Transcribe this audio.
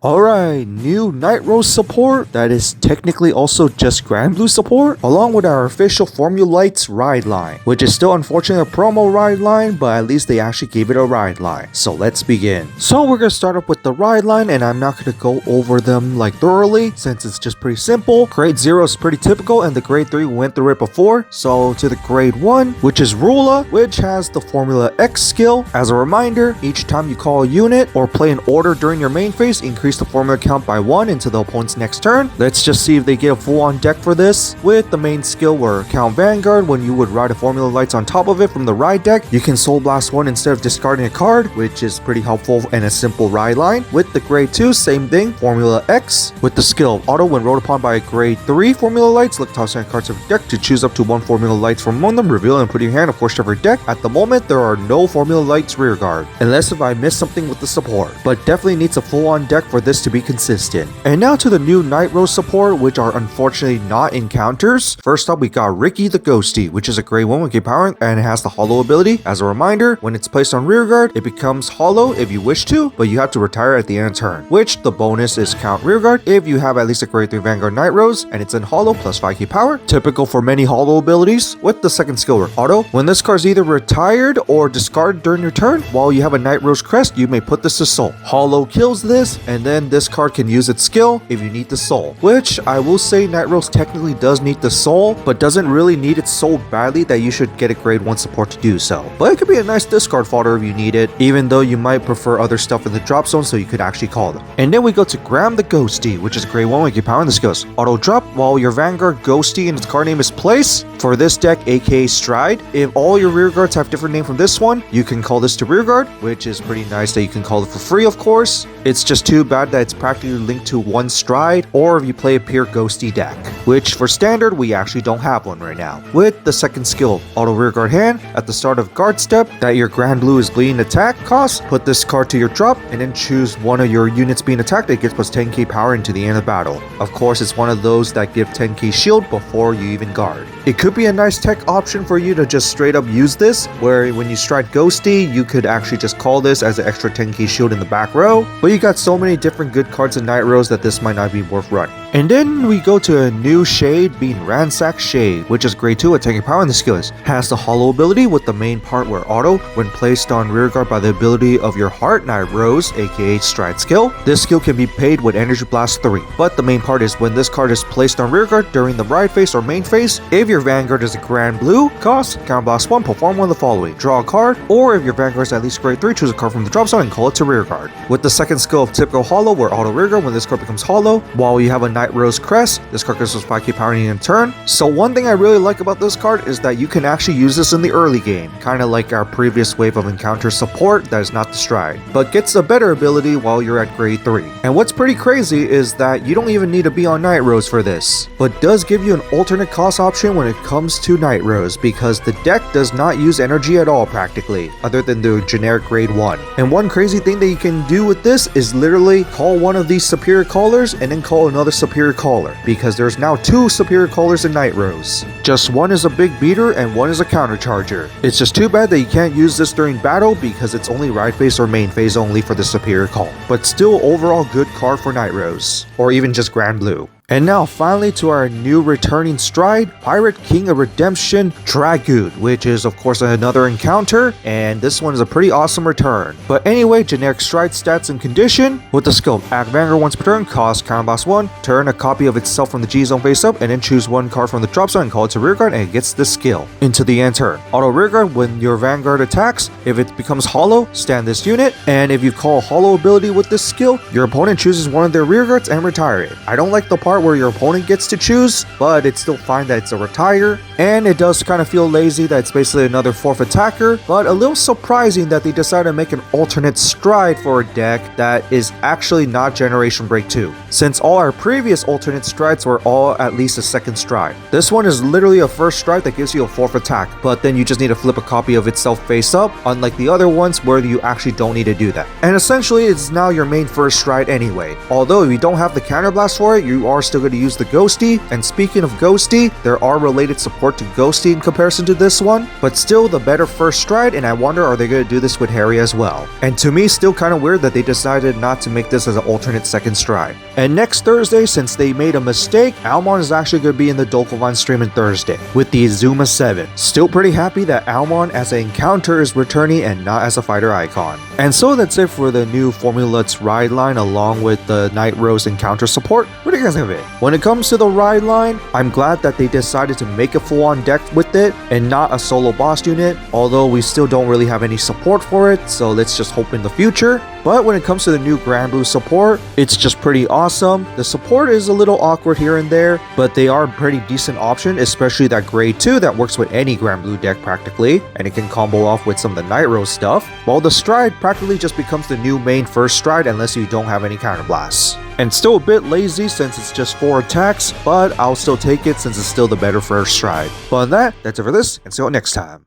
Alright, new Nightrose support that is technically also just Grand Blue support, along with our official Formulights ride line, which is still unfortunately a promo ride line, but at least they actually gave it a ride line. So let's begin. So we're gonna start up with the ride line, and I'm not gonna go over them like thoroughly since it's just pretty simple. Grade 0 is pretty typical, and the grade 3 went through it before. So to the grade 1, which is Rula, which has the Formula X skill. As a reminder, each time you call a unit or play an order during your main phase, increase the formula count by 1 into the opponent's next turn. Let's just see if they get a full on deck for this. With the main skill where count Vanguard, when you would ride a Formulights on top of it from the ride deck, you can Soul Blast 1 instead of discarding a card, which is pretty helpful and a simple ride line. With the grade 2, same thing, Formula X. With the skill Auto, when rolled upon by a grade 3 Formulights, look toss cards of your deck to choose up to 1 Formulights from among them, reveal and put in your hand, of course, of your deck. At the moment, there are no Formulights rear guard, unless if I missed something with the support, but definitely needs a full on deck for this to be consistent. And now to the new Nightrose support, which are unfortunately not encounters. First up, we got Ricky the Ghosty, which is a grade 1 with K power and it has the hollow ability. As a reminder, when it's placed on rear guard, it becomes hollow if you wish to, but you have to retire at the end of turn, which the bonus is count rear guard if you have at least a grade 3 Vanguard Nightrose and it's in hollow plus 5k power, typical for many hollow abilities. With the second skill Auto, when this card is either retired or discarded during your turn, while you have a Nightrose crest, you may put this to soul. Hollow kills this, and then this card can use its skill if you need the soul, which I will say Nightrose technically does need the soul, but doesn't really need it so badly that you should get a grade 1 support to do so. But it could be a nice discard fodder if you need it, even though you might prefer other stuff in the drop zone, so you could actually call them. And then we go to Graham the Ghosty, which is grade 1 with your power, and this goes auto drop while your Vanguard Ghosty and its card name is place. For this deck, aka Stride, if all your rear guards have different name from this one, you can call this to rear guard, which is pretty nice that you can call it for free, of course. It's just too bad that it's practically linked to one Stride, or if you play a pure Ghosty deck, which for standard we actually don't have one right now. With the second skill, auto rear guard hand, at the start of guard step that your Grand Blue is bleeding attack cost, put this card to your drop and then choose one of your units being attacked that gets plus 10k power into the end of battle. Of course, it's one of those that give 10k shield before you even guard. It could be a nice tech option for you to just straight up use this, where when you stride Ghosty, you could actually just call this as an extra 10k shield in the back row, but you got so many different good cards in Nightrose that this might not be worth running. And then we go to a new shade being Ransack Shade, which is grade 2 with 10k power, and the skill is has the hollow ability with the main part where auto, when placed on rear guard by the ability of your heart Nightrose, aka Stride skill. This skill can be paid with Energy Blast 3, but the main part is when this card is placed on rear guard during the ride phase or main phase, if your Vanguard is a Grand Blue, cost count blast 1, perform one of the following: draw a card, or if your Vanguard is at least grade 3, choose a card from the drop zone and call it to rear guard. With the second skill of typical hollow where auto rear guard, when this card becomes hollow, while you have a Nightrose crest, this card gives us 5k power in turn. So one thing I really like about this card is that you can actually use this in the early game, kind of like our previous wave of encounter support that is not the Stride, but gets a better ability while you're at grade 3. And what's pretty crazy is that you don't even need to be on Nightrose for this, but does give you an alternate cost option when it comes to Nightrose, because the deck does not use energy at all practically, other than the generic grade 1. And one crazy thing that you can do with this is literally call one of these superior callers and then call another superior caller, because there's now 2 superior callers in Nightrose. Just one is a big beater and one is a counter charger. It's just too bad that you can't use this during battle because it's only ride phase or main phase only for the superior call, but still overall good card for Nightrose, or even just Grand Blue. And now finally to our new returning Stride, Pirate King of Redemption Dragut, which is of course another encounter, and this one is a pretty awesome return. But anyway, generic Stride stats and condition. With the skill, act Vanguard once per turn, cost counter blast 1, turn a copy of itself from the G zone face up, and then choose one card from the drop zone and call it to rear guard, and it gets this skill into the end turn. Auto rear guard, when your Vanguard attacks, if it becomes hollow, stand this unit, and if you call hollow ability with this skill, your opponent chooses one of their rear guards and retire it. I don't like the part where your opponent gets to choose, but it's still fine that it's a retire, and it does kind of feel lazy that it's basically another 4th attacker, but a little surprising that they decided to make an alternate Stride for a deck that is actually not Generation Break 2, since all our previous alternate Strides were all at least a second Stride. This one is literally a first Stride that gives you a 4th attack, but then you just need to flip a copy of itself face up, unlike the other ones where you actually don't need to do that. And essentially it's now your main first Stride anyway, although if you don't have the counter blast for it, you are still going to use the Ghosty. And speaking of Ghosty, there are related support support to Ghosty in comparison to this one, but still the better first stride, and I wonder are they going to do this with Harri as well. And to me, still kind of weird that they decided not to make this as an alternate second stride. And next Thursday, since they made a mistake, Almon is actually going to be in the Dokkan stream on Thursday with the Azuma 7. Still pretty happy that Almon as an encounter is returning and not as a fighter icon. And so that's it for the new Formulights ride line along with the Nightrose encounter support. What do you guys think of it? When it comes to the ride line, I'm glad that they decided to make a full-on deck with it and not a solo boss unit, although we still don't really have any support for it, so let's just hope in the future. But when it comes to the new Grand Blue support, it's just pretty awesome. The support is a little awkward here and there, but they are a pretty decent option, especially that grade 2 that works with any Grand Blue deck practically, and it can combo off with some of the Nightrose stuff, while the stride practically just becomes the new main first stride unless you don't have any counterblasts. And still a bit lazy since it's just 4 attacks, but I'll still take it since it's still the better first stride. But on that, that's it for this, and see you all next time.